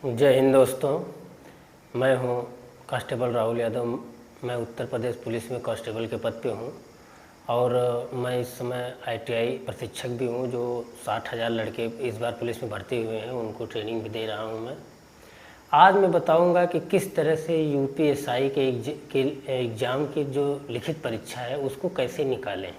जय हिंद दोस्तों। मैं हूं कांस्टेबल राहुल यादव। मैं उत्तर प्रदेश पुलिस में कांस्टेबल के पद पे हूं और मैं इस समय आईटीआई प्रशिक्षक भी हूं। जो 60,000 लड़के इस बार पुलिस में भर्ती हुए हैं उनको ट्रेनिंग भी दे रहा हूं मैं। आज मैं बताऊंगा कि किस तरह से यूपीएसआई के एग्ज़ाम की जो लिखित परीक्षा है उसको कैसे निकालें।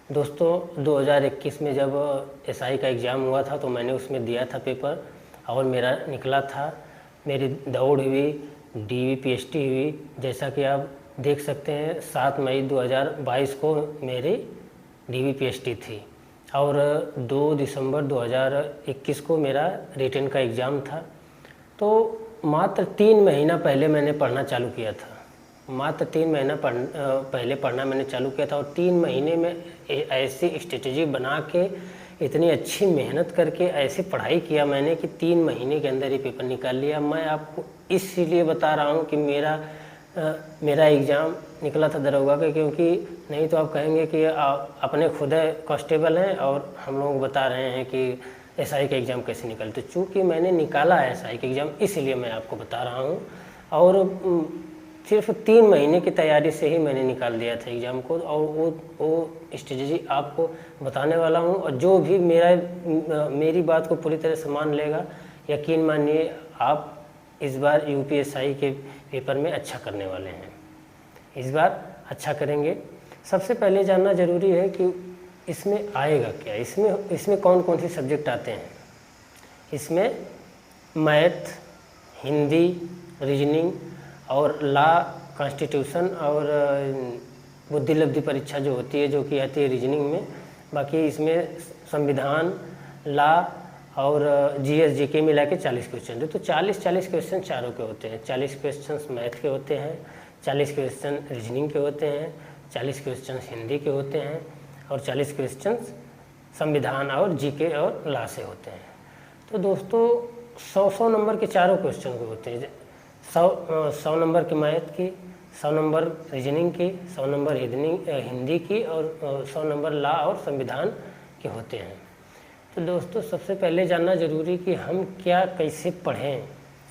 दोस्तों 2021 में जब एसआई का एग्ज़ाम हुआ था तो मैंने उसमें दिया था पेपर और मेरा निकला था। मेरी दौड़ हुई, डीवीपीएसटी हुई। जैसा कि आप देख सकते हैं 7 मई 2022 को मेरी डीवीपीएसटी थी और 2 दिसंबर 2021 को मेरा रिटन का एग्ज़ाम था। तो मात्र 3 महीना पहले मैंने पढ़ना चालू किया था। मात्र 3 महीना पहले पढ़ना मैंने चालू किया था और 3 महीने में ऐसी स्ट्रेटजी बना के, इतनी अच्छी मेहनत करके ऐसी पढ़ाई किया मैंने कि 3 महीने के अंदर ही पेपर निकाल लिया। मैं आपको इसीलिए बता रहा हूँ कि मेरा एग्ज़ाम निकला था दरोगा का, क्योंकि नहीं तो आप कहेंगे कि अपने खुद कांस्टेबल हैं और हम लोग बता रहे हैं कि एसआई का एग्ज़ाम कैसे निकलते। चूँकि मैंने निकाला है एसआई का एग्ज़ाम, इसलिए मैं आपको बता रहा हूँ। और सिर्फ 3 महीने की तैयारी से ही मैंने निकाल दिया था एग्ज़ाम को और वो स्ट्रेटजी आपको बताने वाला हूँ। और जो भी मेरी बात को पूरी तरह से मान लेगा, यकीन मानिए आप इस बार यूपीएसआई के पेपर में अच्छा करने वाले हैं। इस बार अच्छा करेंगे। सबसे पहले जानना ज़रूरी है कि इसमें आएगा क्या, इसमें कौन कौन से सब्जेक्ट आते हैं। इसमें मैथ, हिंदी, रीजनिंग और लॉ, कॉन्स्टिट्यूशन और बुद्धिलब्धि परीक्षा जो होती है, जो कि आती है रीजनिंग में। बाकी इसमें संविधान, लॉ और जीएस जीके मिला के 40 क्वेश्चन थे। तो 40 क्वेश्चन चारों के होते हैं। 40 क्वेश्चन मैथ के होते हैं, 40 क्वेश्चन रीजनिंग के होते हैं, 40 क्वेश्चन हिंदी के होते हैं और 40 क्वेश्चन संविधान और जीके और लॉ से होते हैं। तो दोस्तों 100 नंबर के चारों क्वेश्चन के होते हैं। 100 नंबर की मैथ की, 100 नंबर रीजनिंग की, 100 नंबर हिंदी की और 100 नंबर लॉ और संविधान के होते हैं। तो दोस्तों सबसे पहले जानना ज़रूरी कि हम क्या कैसे पढ़ें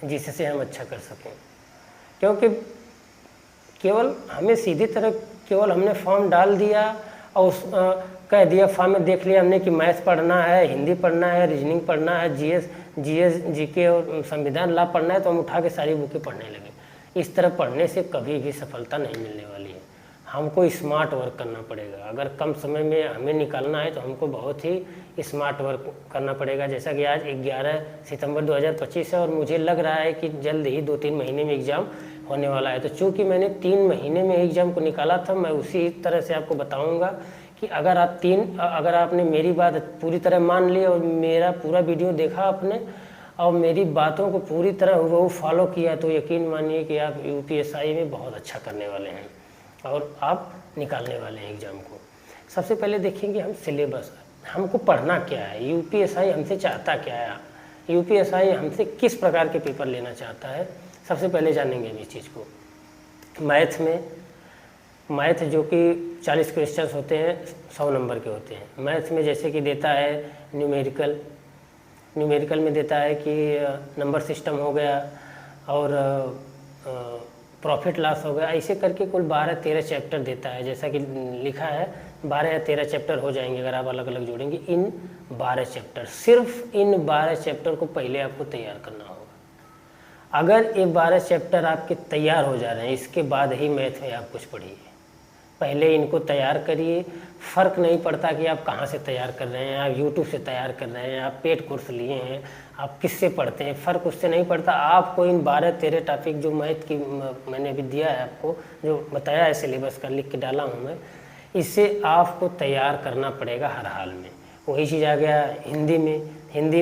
जिससे हम अच्छा कर सकें। क्योंकि केवल हमें सीधी तरह केवल हमने फॉर्म डाल दिया और कह दिया, फॉर्म में देख लिया हमने कि मैथ पढ़ना है, हिंदी पढ़ना है, रीजनिंग पढ़ना है, जीएस जीके और संविधान लॉ पढ़ना है, तो हम उठा के सारी बुकें पढ़ने लगे। इस तरह पढ़ने से कभी भी सफलता नहीं मिलने वाली है। हमको स्मार्ट वर्क करना पड़ेगा। अगर कम समय में हमें निकालना है तो हमको बहुत ही स्मार्ट वर्क करना पड़ेगा। जैसा कि आज 11 सितंबर 2025 है और मुझे लग रहा है कि जल्द ही 2-3 महीने में एग्ज़ाम होने वाला है। तो चूँकि मैंने 3 महीने में एग्ज़ाम को निकाला था, मैं उसी तरह से आपको बताऊँगा कि अगर आपने मेरी बात पूरी तरह मान ली और मेरा पूरा वीडियो देखा आपने और मेरी बातों को पूरी तरह वो फॉलो किया, तो यकीन मानिए कि आप यूपीएसआई में बहुत अच्छा करने वाले हैं और आप निकालने वाले हैं एग्ज़ाम को। सबसे पहले देखेंगे हम सिलेबस, हमको पढ़ना क्या है, यूपीएसआई हमसे चाहता क्या है, यूपीएसआई हमसे किस प्रकार के पेपर लेना चाहता है। सबसे पहले जानेंगे इस चीज़ को। मैथ जो कि 40 क्वेश्चंस होते हैं, 100 नंबर के होते हैं। मैथ में जैसे कि देता है न्यूमेरिकल में देता है कि नंबर सिस्टम हो गया और प्रॉफिट लॉस हो गया। ऐसे करके कुल 12-13 चैप्टर देता है। जैसा कि लिखा है 12 या 13 चैप्टर हो जाएंगे अगर आप अलग अलग जोड़ेंगे। इन 12 चैप्टर, सिर्फ इन 12 चैप्टर को पहले आपको तैयार करना होगा। अगर ये 12 चैप्टर आपके तैयार हो जा रहे हैं, इसके बाद ही मैथ में आप कुछ पढ़िए। पहले इनको तैयार करिए। फ़र्क नहीं पड़ता कि आप कहाँ से तैयार कर रहे हैं, आप यूट्यूब से तैयार कर रहे हैं, आप पेड कोर्स लिए हैं, आप किससे पढ़ते हैं, फ़र्क उससे नहीं पड़ता। आपको इन 12-13 टॉपिक जो मैथ की मैंने अभी दिया है, आपको जो बताया है सिलेबस का, लिख के डाला हूँ मैं, इससे आपको तैयार करना पड़ेगा हर हाल में। वही चीज़ आ गया हिंदी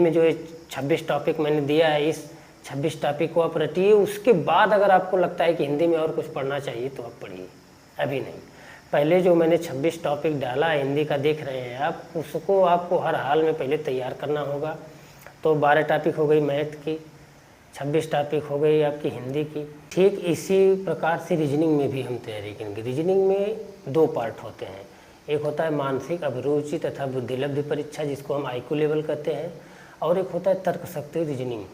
में जो 26 टॉपिक मैंने दिया है, इस 26 टॉपिक को आप रटिए। उसके बाद अगर आपको लगता है कि हिंदी में और कुछ पढ़ना चाहिए तो आप पढ़िए, अभी नहीं। पहले जो मैंने 26 टॉपिक डाला हिंदी का, देख रहे हैं आप, उसको आपको हर हाल में पहले तैयार करना होगा। तो 12 टॉपिक हो गई मैथ की, 26 टॉपिक हो गई आपकी हिंदी की। ठीक इसी प्रकार से रीजनिंग में भी हम तैयारी करेंगे। रीजनिंग में 2 पार्ट होते हैं। एक होता है मानसिक अभिरुचि तथा बुद्धिलब्धि परीक्षा, जिसको हम आईक्यू लेवल कहते हैं, और एक होता है तर्क शक्ति रीजनिंग।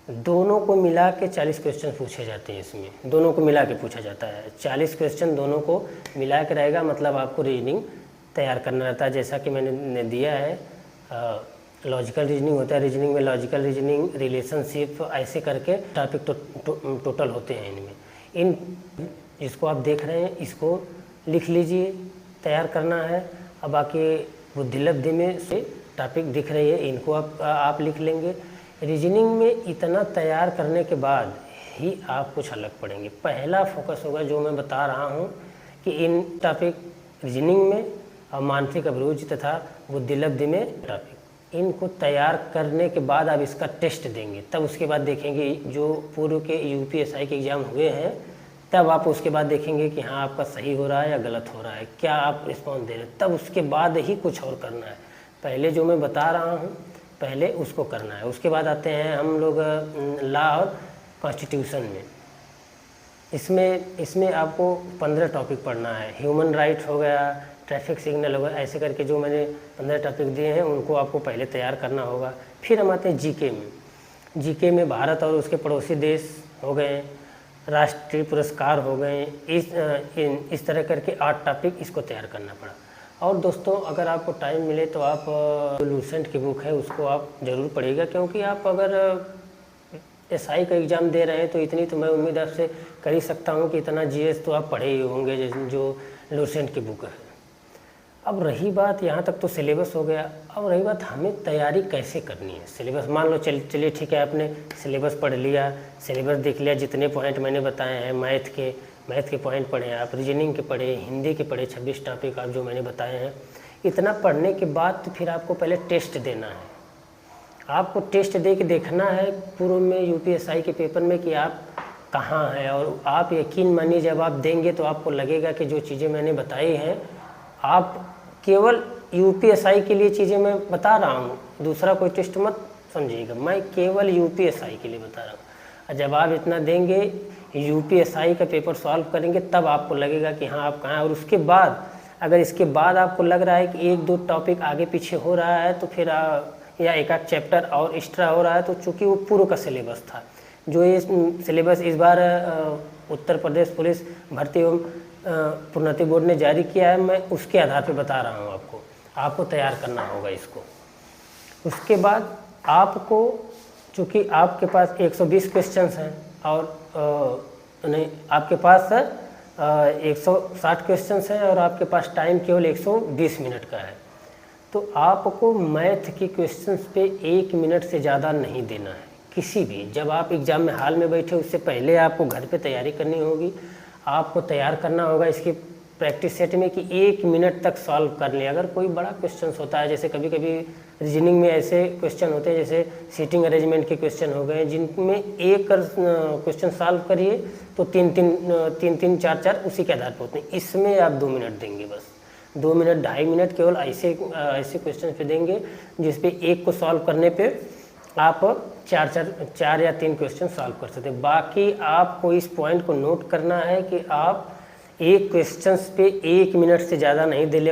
दोनों को मिला के 40 क्वेश्चन पूछे जाते हैं। इसमें दोनों को मिला के पूछा जाता है, 40 क्वेश्चन दोनों को मिला के रहेगा। मतलब आपको रीजनिंग तैयार करना रहता है। जैसा कि मैंने दिया है, लॉजिकल रीजनिंग होता है, रीजनिंग में लॉजिकल रीजनिंग, रिलेशनशिप, ऐसे करके टॉपिक टोटल होते हैं इनमें। इन जिसको आप देख रहे हैं इसको लिख लीजिए, तैयार करना है। अब बाकी बुद्धिलब्धि में से टॉपिक दिख रही है, इनको आप लिख लेंगे। रीजनिंग में इतना तैयार करने के बाद ही आप कुछ अलग पढ़ेंगे। पहला फोकस होगा जो मैं बता रहा हूँ कि इन टॉपिक रीजनिंग में और मानसिक अभिरुचि तथा बुद्धिलब्धि में टॉपिक, इनको तैयार करने के बाद आप इसका टेस्ट देंगे। तब उसके बाद देखेंगे जो पूर्व के यूपीएसआई के एग्ज़ाम हुए हैं, तब आप उसके बाद देखेंगे कि हाँ आपका सही हो रहा है या गलत हो रहा है, क्या आप रिस्पॉन्स दे रहे हैं। तब उसके बाद ही कुछ और करना है। पहले जो मैं बता रहा हूँ पहले उसको करना है। उसके बाद आते हैं हम लोग लॉ और कॉन्स्टिट्यूशन में। इसमें आपको 15 टॉपिक पढ़ना है। ह्यूमन राइट हो गया, ट्रैफिक सिग्नल हो गया, ऐसे करके जो मैंने 15 टॉपिक दिए हैं उनको आपको पहले तैयार करना होगा। फिर हम आते हैं जीके में। जीके में भारत और उसके पड़ोसी देश हो गए, राष्ट्रीय पुरस्कार हो गए, इस तरह करके 8 टॉपिक इसको तैयार करना पड़ा। और दोस्तों अगर आपको टाइम मिले तो आप लूसेंट की बुक है उसको आप ज़रूर पढ़िएगा, क्योंकि आप अगर एसआई का एग्ज़ाम दे रहे हैं तो इतनी तो मैं उम्मीद आपसे कर ही सकता हूँ कि इतना जीएस तो आप पढ़े ही होंगे जो लूसेंट की बुक है। अब रही बात, यहाँ तक तो सिलेबस हो गया। अब रही बात हमें तैयारी कैसे करनी है। सिलेबस मान लो चलिए ठीक है, आपने सिलेबस पढ़ लिया, सिलेबस देख लिया, जितने पॉइंट मैंने बताए हैं, मैथ के पॉइंट पढ़े आप, रीजनिंग के पढ़े, हिंदी के पढ़े, 26 टॉपिक आप जो मैंने बताए हैं। इतना पढ़ने के बाद तो फिर आपको पहले टेस्ट देना है। आपको टेस्ट दे के देखना है पूर्व में यूपीएसआई के पेपर में कि आप कहाँ हैं। और आप यकीन मानिए जब आप देंगे तो आपको लगेगा कि जो चीज़ें मैंने बताई हैं, आप केवल यूपीएसआई के लिए चीज़ें मैं बता रहा हूँ, दूसरा कोई टेस्ट मत समझिएगा, मैं केवल यूपीएसआई के लिए बता रहा हूँ। और जब आप इतना देंगे, यूपीएसआई का पेपर सॉल्व करेंगे, तब आपको लगेगा कि हाँ आप कहाँ हैं। और उसके बाद अगर इसके बाद आपको लग रहा है कि 1-2 टॉपिक आगे पीछे हो रहा है तो फिर या एक आध चैप्टर और एक्स्ट्रा हो रहा है, तो चूँकि वो पूर्व का सिलेबस था, जो ये सिलेबस इस बार उत्तर प्रदेश पुलिस भर्ती एवं प्रोन्नति बोर्ड ने जारी किया है, मैं उसके आधार पर बता रहा हूँ। आपको तैयार करना होगा इसको। उसके बाद आपको, चूँकि आपके पास 120 क्वेश्चंस हैं और नहीं, आपके पास 160 क्वेश्चंस हैं और आपके पास टाइम केवल 120 मिनट का है, तो आपको मैथ के क्वेश्चंस पे 1 मिनट से ज़्यादा नहीं देना है किसी भी। जब आप एग्ज़ाम में हाल में बैठे उससे पहले आपको घर पे तैयारी करनी होगी, आपको तैयार करना होगा इसकी प्रैक्टिस सेट में कि 1 मिनट तक सॉल्व कर लें। अगर कोई बड़ा क्वेश्चन होता है, जैसे कभी कभी रीजनिंग में ऐसे क्वेश्चन होते हैं जैसे सीटिंग अरेंजमेंट के क्वेश्चन हो गए, जिनमें एक क्वेश्चन सॉल्व करिए तो 3-3 4-4 उसी के आधार पर होते हैं। इसमें आप 2 मिनट देंगे, बस 2 मिनट 2.5 मिनट केवल ऐसे क्वेश्चन पे देंगे जिसपे एक को सॉल्व करने पे आप 4 या 3 क्वेश्चन सॉल्व कर सकते हैं। बाकी आपको इस पॉइंट को नोट करना है कि आप एक क्वेश्चंस पे 1 मिनट से ज़्यादा नहीं देने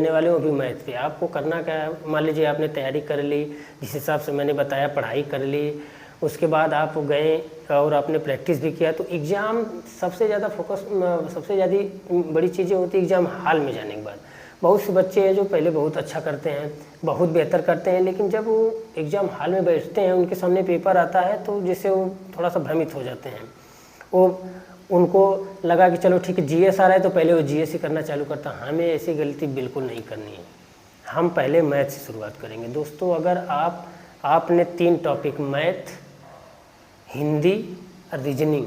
वाले, वो भी मैथ पे। आपको करना क्या है, मान लीजिए आपने तैयारी कर ली, जिस हिसाब से मैंने बताया पढ़ाई कर ली, उसके बाद आप गए और आपने प्रैक्टिस भी किया, तो एग्ज़ाम सबसे ज़्यादा फोकस, सबसे ज़्यादा बड़ी चीज़ें होती है एग्ज़ाम हाल में जाने के बाद। बहुत से बच्चे हैं जो पहले बहुत अच्छा करते हैं, बहुत बेहतर करते हैं, लेकिन जब वो एग्ज़ाम हाल में बैठते हैं, उनके सामने पेपर आता है, तो जिससे वो थोड़ा सा भ्रमित हो जाते हैं। उनको लगा कि चलो ठीक है जीएस आ रहा है तो पहले वो जीएस ही करना चालू करता। हमें ऐसी गलती बिल्कुल नहीं करनी है, हम पहले मैथ से शुरुआत करेंगे। दोस्तों अगर आपने 3 टॉपिक मैथ, हिंदी और रीजनिंग,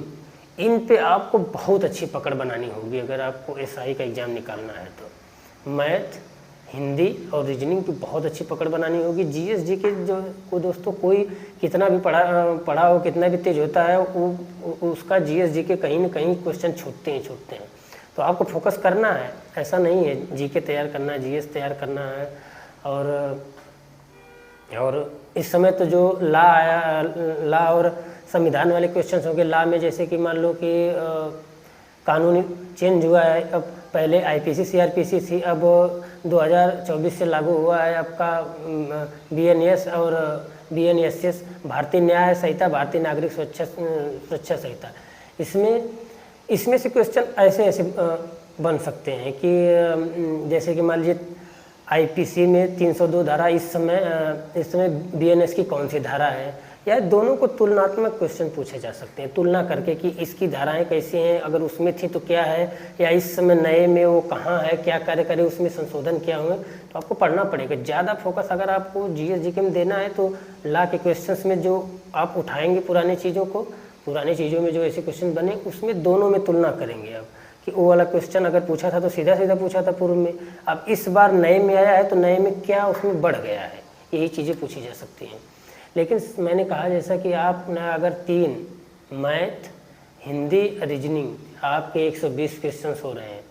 इन पे आपको बहुत अच्छी पकड़ बनानी होगी अगर आपको एसआई का एग्ज़ाम निकालना है तो। मैथ, हिंदी और रीजनिंग की बहुत अच्छी पकड़ बनानी होगी। जीएस जी के जो को दोस्तों कोई कितना भी पढ़ा हो, कितना भी तेज होता है, उसका जीएस जी के कहीं ना कहीं क्वेश्चन छूटते हैं। तो आपको फोकस करना है, ऐसा नहीं है जीके तैयार करना है, जीएस तैयार करना है। और इस समय तो जो लॉ और संविधान वाले क्वेश्चन होंगे। लॉ में जैसे कि मान लो कि कानून चेंज हुआ है, अब पहले आईपीसी सीआरपीसी थी, अब 2024 से लागू हुआ है आपका बीएनएस और BNSS भारतीय न्याय संहिता, भारतीय नागरिक सुरक्षा संहिता। इसमें से क्वेश्चन ऐसे बन सकते हैं कि जैसे कि मान लीजिए IPC में 302 धारा इस समय BNS की कौन सी धारा है, या दोनों को तुलनात्मक क्वेश्चन पूछे जा सकते हैं, तुलना करके कि इसकी धाराएं कैसी हैं, अगर उसमें थी तो क्या है, या इस समय नए में वो कहाँ है, क्या कार्य करे, उसमें संशोधन क्या हुए। तो आपको पढ़ना पड़ेगा। ज़्यादा फोकस अगर आपको GS GK में देना है तो लॉ के क्वेश्चंस में जो आप उठाएंगे पुरानी चीज़ों में जो ऐसे क्वेश्चन बने उसमें दोनों में तुलना करेंगे आप, कि वो वाला क्वेश्चन अगर पूछा था तो सीधा सीधा पूछा था पूर्व में, अब इस बार नए में आया है तो नए में क्या उसमें बढ़ गया है, यही चीज़ें पूछी जा सकती हैं। लेकिन मैंने कहा जैसा कि आप ना अगर 3 मैथ, हिंदी, रीजनिंग आपके 120 क्वेश्चंस हो रहे हैं,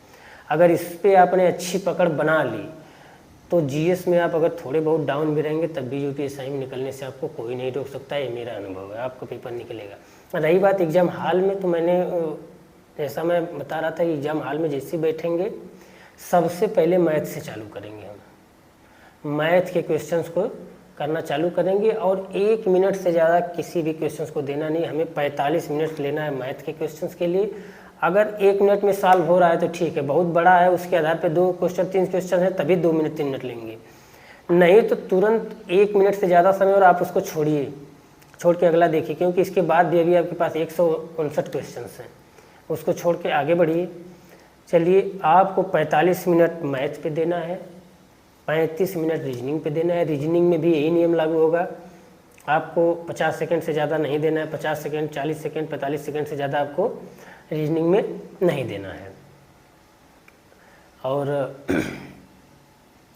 अगर इस पर आपने अच्छी पकड़ बना ली तो GS में आप अगर थोड़े बहुत डाउन भी रहेंगे तब भी UPSI में निकलने से आपको कोई नहीं रोक सकता, ये मेरा अनुभव है, आपका पेपर निकलेगा। रही बात एग्ज़ाम हॉल में, तो मैंने जैसा मैं बता रहा था कि एग्ज़ाम हॉल में जैसे बैठेंगे सबसे पहले मैथ से चालू करेंगे, हम मैथ के क्वेश्चंस को करना चालू करेंगे और 1 मिनट से ज़्यादा किसी भी क्वेश्चंस को देना नहीं। हमें 45 मिनट लेना है मैथ के क्वेश्चंस के लिए। अगर 1 मिनट में सॉल्व हो रहा है तो ठीक है, बहुत बड़ा है उसके आधार पे 2 क्वेश्चन 3 क्वेश्चन है तभी 2 मिनट 3 मिनट लेंगे, नहीं तो तुरंत 1 मिनट से ज़्यादा समय और आप उसको छोड़ के अगला देखिए, क्योंकि इसके बाद भी अभी आपके पास 159 क्वेश्चन हैं, उसको छोड़ के आगे बढ़िए। चलिए, आपको 45 मिनट मैथ पे देना है, 35 मिनट रीजनिंग पे देना है। रीजनिंग में भी यही नियम लागू होगा, आपको 50 सेकंड से ज़्यादा नहीं देना है, 50 सेकंड, 40 सेकंड, 45 सेकंड से ज़्यादा आपको रीजनिंग में नहीं देना है। और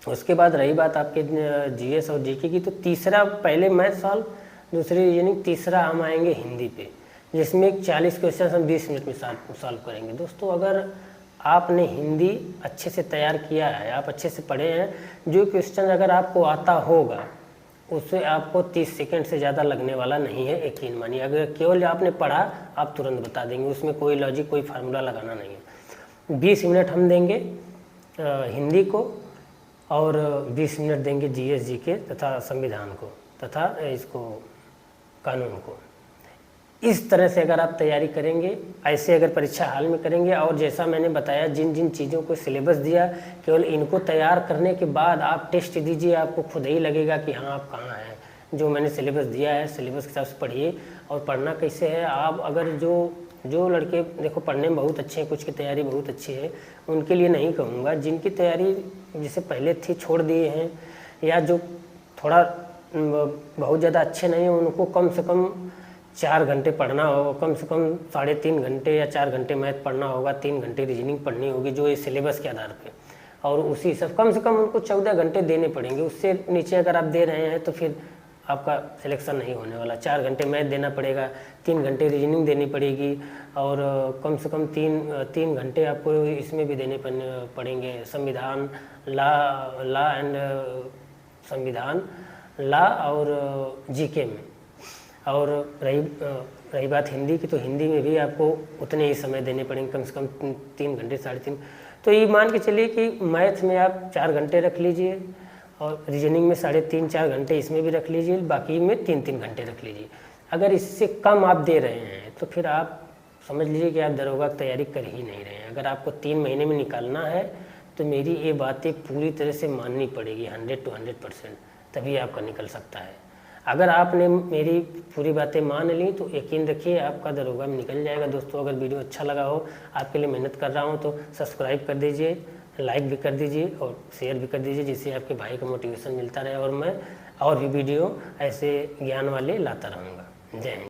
उसके बाद रही बात आपके GS और GK की, तो तीसरा पहले मैथ सॉल्व, दूसरी रीजनिंग, तीसरा हम आएंगे हिंदी पे, जिसमें 40 क्वेश्चन हम 20 मिनट में सॉल्व करेंगे। दोस्तों, अगर आपने हिंदी अच्छे से तैयार किया है, आप अच्छे से पढ़े हैं, जो क्वेश्चन अगर आपको आता होगा उससे आपको 30 सेकंड से ज़्यादा लगने वाला नहीं है, यकीन मानिए। अगर केवल आपने पढ़ा आप तुरंत बता देंगे, उसमें कोई लॉजिक कोई फार्मूला लगाना नहीं है। 20 मिनट हम देंगे हिंदी को और 20 मिनट देंगे GS GK तथा संविधान को तथा इसको कानून को। इस तरह से अगर आप तैयारी करेंगे, ऐसे अगर परीक्षा हाल में करेंगे, और जैसा मैंने बताया जिन जिन चीज़ों को सिलेबस दिया, केवल इनको तैयार करने के बाद आप टेस्ट दीजिए, आपको खुद ही लगेगा कि हाँ आप कहाँ हैं। जो मैंने सिलेबस दिया है सिलेबस के हिसाब से पढ़िए। और पढ़ना कैसे है, आप अगर जो लड़के देखो पढ़ने में बहुत अच्छे हैं, कुछ की तैयारी बहुत अच्छी है, उनके लिए नहीं कहूँगा। जिनकी तैयारी जैसे पहले थी छोड़ दिए हैं, या जो थोड़ा बहुत ज़्यादा अच्छे नहीं हैं, उनको कम से कम 4 घंटे पढ़ना होगा, कम से कम 3.5 घंटे या 4 घंटे मैथ पढ़ना होगा, 3 घंटे रीजनिंग पढ़नी होगी जो इस सिलेबस के आधार पे, और उसी सब कम से कम उनको 14 घंटे देने पड़ेंगे। उससे नीचे अगर आप दे रहे हैं तो फिर आपका सिलेक्शन नहीं होने वाला। 4 घंटे मैथ देना पड़ेगा, 3 घंटे रीजनिंग देनी पड़ेगी, और कम से कम 3 घंटे आपको इसमें भी देने पड़ेंगे, संविधान, लॉ एंड संविधान, लॉ और GK में। और रही बात हिंदी की, तो हिंदी में भी आपको उतने ही समय देने पड़ेंगे, कम से कम 3 घंटे 3.5। तो ये मान के चलिए कि मैथ में आप 4 घंटे रख लीजिए, और रीजनिंग में 3.5-4 घंटे इसमें भी रख लीजिए, बाकी में 3-3 घंटे रख लीजिए। अगर इससे कम आप दे रहे हैं तो फिर आप समझ लीजिए कि आप दरोगा की तैयारी कर ही नहीं रहे हैं। अगर आपको 3 महीने में निकालना है तो मेरी ये बातें पूरी तरह से माननी पड़ेगी, 100 to 100%, तभी आपका निकल सकता है। अगर आपने मेरी पूरी बातें मान ली तो यकीन रखिए आपका दरोगा में निकल जाएगा। दोस्तों, अगर वीडियो अच्छा लगा हो, आपके लिए मेहनत कर रहा हूँ, तो सब्सक्राइब कर दीजिए, लाइक भी कर दीजिए और शेयर भी कर दीजिए, जिससे आपके भाई को मोटिवेशन मिलता रहे और मैं और भी वीडियो ऐसे ज्ञान वाले लाता रहूँगा। जय हिंद।